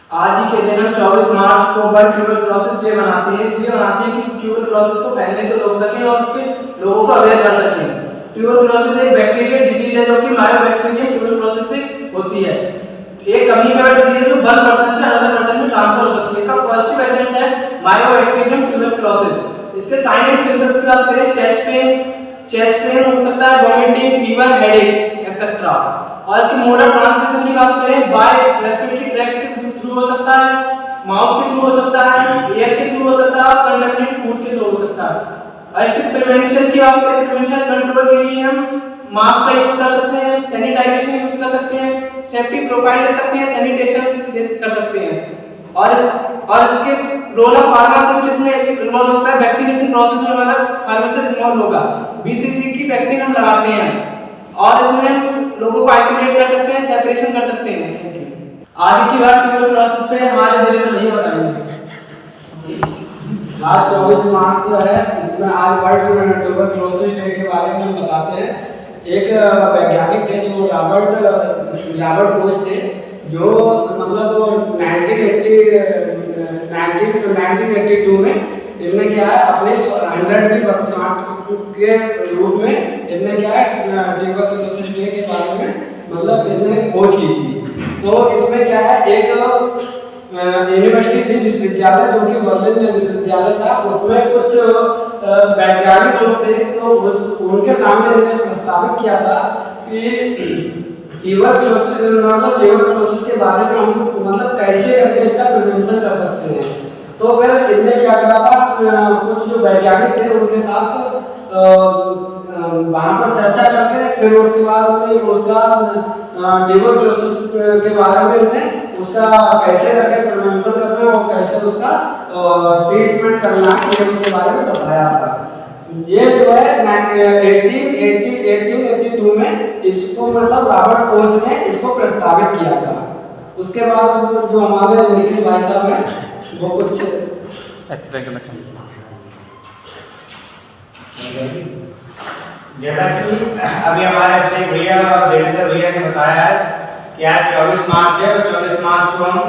आज ही के दिन हम 24 मार्च को वर्ल्ड ट्यूबरक्लोसिस डे मनाते हैं। इसलिए मनाते हैं कि ट्यूबरक्लोसिस को फैलने से रोक सकें और उसके लोगों को अवेयर कर सकें। ट्यूबरक्लोसिस एक बैक्टीरियल डिजीज है जो कि मायोबैक्टीरियम ट्यूबरक्लोसिस से होती है। एक कम्युनिकेबल डिजीज है जो 1% से अनदर पर्सन में ट्रांसफर हो सकती है। इसका पॉजिटिव एजेंट है मायोबैक्टीरियम ट्यूबरक्लोसिस। इसके साइन एंड सिम्टम्स की बात करें, चेस्ट पेन हो सकता है, वोमिटिंग, फीवर, हेडेक एक्सेट्रा। और इसके मोड ऑफ ट्रांसमिशन की बात करें, बाय रेस्पिरेटरी ट्रैक्ट के थ्रू हो सकता है, माउथ के थ्रू हो सकता है, एयर के थ्रू हो सकता है, कंटामिनेटेड फूड के थ्रू हो सकता है। और इसके प्रिवेंशन की बात करें, प्रिवेंशन कंट्रोल के लिए हम मास्क का यूज कर सकते हैं, सैनिटाइजेशन यूज कर सकते हैं, सेफ्टी प्रोफाइल ले सकते हैं, सैनिटेशन कर सकते हैं। और इसके रोल ऑफ फार्मासिस्ट में इन्वॉल्व होता है, वैक्सीनेशन प्रोसेस में हमारा फार्मासिस्ट इन्वॉल्व होगा। बीसीजी की वैक्सीन हम लगाते हैं और इसमें हम लोगों को आइसोलेट कर सकते हैं, सेपरेशन कर सकते हैं। Thank you. आगे की बात ट्यूबरक्लोसिस पे हमारे धीरे नहीं बताएंगे। आज 24 मार्च है, इसमें आज वर्ल्ड ट्यूबरक्लोसिस डे के बारे में हम बताते हैं। एक वैज्ञानिक थे जो रॉबर्ट कोच थे, जो मतलब 1982 में इनने क्या है अपने 100 के रूप में इनने क्या है ट्यूबरक्लोसिस डे के बारे में मतलब इनने खोज की थी। तो इसमें क्या है, एक यूनिवर्सिटी थी, विश्वविद्यालय जो कि बर्लिन विश्वविद्यालय था, उसमें कुछ वैज्ञानिक लोग थे। तो उनके सामने इन्होंने प्रस्तावित किया था कि ट्यूबरक्लोसिस के बारे में हम मतलब कैसे करके इसका प्रिवेंशन कर सकते हैं। तो फिर इनने क्या करा था, कुछ जो वैज्ञानिक थे उनके साथ वहाँ पर चर्चा करके फिर उसके बाद उन्हें उसका ट्यूबरक्लोसिस के बारे में इन्हें उसका कैसे करके प्रिवेंशन करना है और कैसे उसका ट्रीटमेंट करना है, ये उसके बारे में बताया था। ये जो है 1882 में इसको मतलब रॉबर्ट कोच ने इसको प्रस्तावित किया था। उसके बाद जो हमारे निखिल भाई साहब हैं वो कुछ जैसा कि अभी हमारे अभिषेक भैया और देवेंद्र भैया ने बताया है कि आज 24 मार्च है और 24 मार्च को हम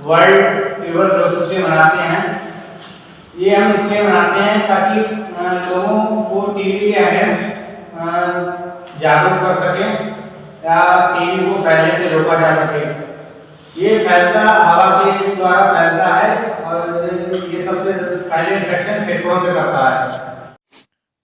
वर्ल्ड ट्यूबरक्लोसिस डे मनाते हैं। ये हम इसलिए मनाते हैं ताकि लोगों को टीबी के अगेंस्ट जागरूक कर सकें या टीबी को फैलने से रोका जा सके। ये फैलता हवा के द्वारा फैलता है और ये सबसे पहले इन्फेक्शन फेफड़ों में करता है।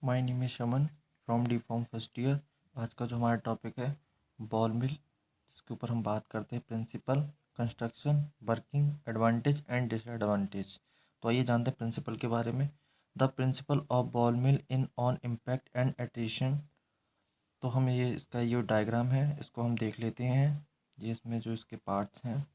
माय नेम इज शमन from D form first year. आज का जो हमारा टॉपिक है बॉल मिल, जिसके ऊपर हम बात करते हैं principle, construction, working, advantage and disadvantage. तो आइए जानते हैं प्रिंसिपल के बारे में। The principle of ball mill in on impact and attrition. तो हम ये इसका ये डायग्राम है, इसको हम देख लेते हैं। ये इसमें जो इसके पार्ट्स हैं,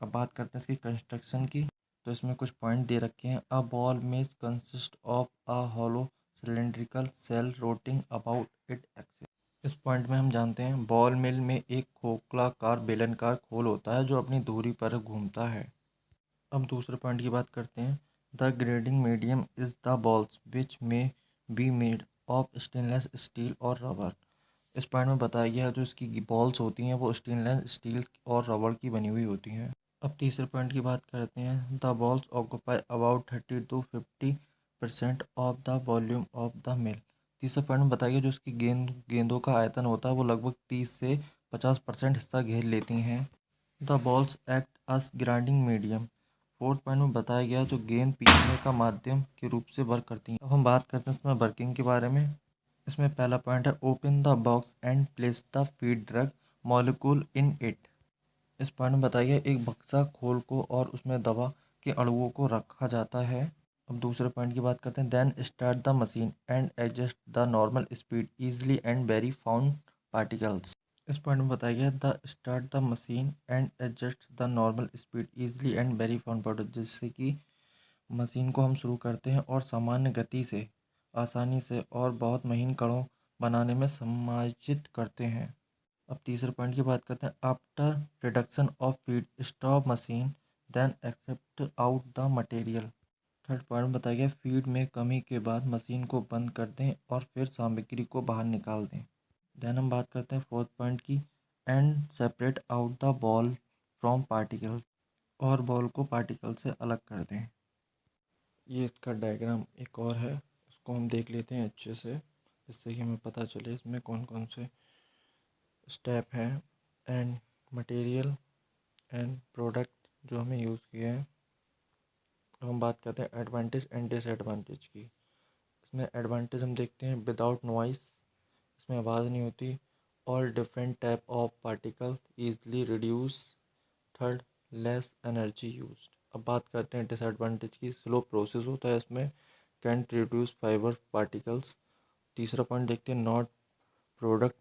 अब बात करते हैं इसकी कंस्ट्रक्शन की। तो इसमें कुछ पॉइंट दे रखे हैं। A ball mill consist of a hollow cylindrical shell rotating about it axis. इस पॉइंट में हम जानते हैं बॉल मिल में एक खोखलाकार बेलनकार खोल होता है जो अपनी धुरी पर घूमता है। अब दूसरे पॉइंट की बात करते हैं। The grinding medium is the balls which may be made of stainless steel और रबर। इस पॉइंट में बताया गया जो इसकी बॉल्स होती हैं वो स्टेनलेस स्टील और रबर की बनी हुई होती हैं। अब तीसरे पॉइंट की बात करते हैं। The balls occupy about 30 to 50% of the volume of the mill. तीसरे पॉइंट में बताया गया जो इसकी गेंदों का आयतन होता है वो लगभग 30 से 50% हिस्सा घेर लेती हैं। The balls act us grinding medium. Fourth point में बताया गया जो गेंद पीसने का माध्यम के रूप से वर्क करती हैं। अब हम बात करते हैं इसमें वर्किंग के बारे में। इसमें पहला पॉइंट है open the box and place the feed drug molecule in it. इस पॉइंट में बताया गया एक बक्सा खोल को और उसमें दवा के अणुओं को रखा जाता है। अब दूसरे पॉइंट की बात करते हैं। Then start the machine and adjust the normal speed easily and very found particles. इस पॉइंट में बताया गया the start the machine and adjust the normal speed easily and very found particles, जिससे कि मशीन को हम शुरू करते हैं और सामान्य गति से, आसानी से और बहुत महीन कणों बनाने में समायोजित करते हैं। अब तीसरे पॉइंट की बात करते हैं। After reduction of feed stop machine then except out the material. Third point बताया गया फीड में कमी के बाद मशीन को बंद कर दें और फिर सामग्री को बाहर निकाल दें। देन हम बात करते हैं फोर्थ पॉइंट की। And separate out the ball from particles. और बॉल को पार्टिकल से अलग कर दें। ये इसका डायग्राम एक और है, उसको हम देख लेते हैं अच्छे से, जिससे कि हमें पता चले इसमें कौन कौन से स्टेप हैं एंड मटेरियल एंड प्रोडक्ट जो हमें यूज़ किए हैं। अब हम बात करते हैं एडवांटेज एंड डिसएडवांटेज की। इसमें एडवांटेज हम देखते हैं विदाउट नॉइस, इसमें आवाज़ नहीं होती। All different type of particle easily reduce. Third, less energy use. अब बात करते हैं डिसएडवांटेज की। स्लो प्रोसेस होता है इसमें, कैंट रिड्यूस फाइबर पार्टिकल्स। तीसरा पॉइंट देखते हैं नॉट प्रोडक्ट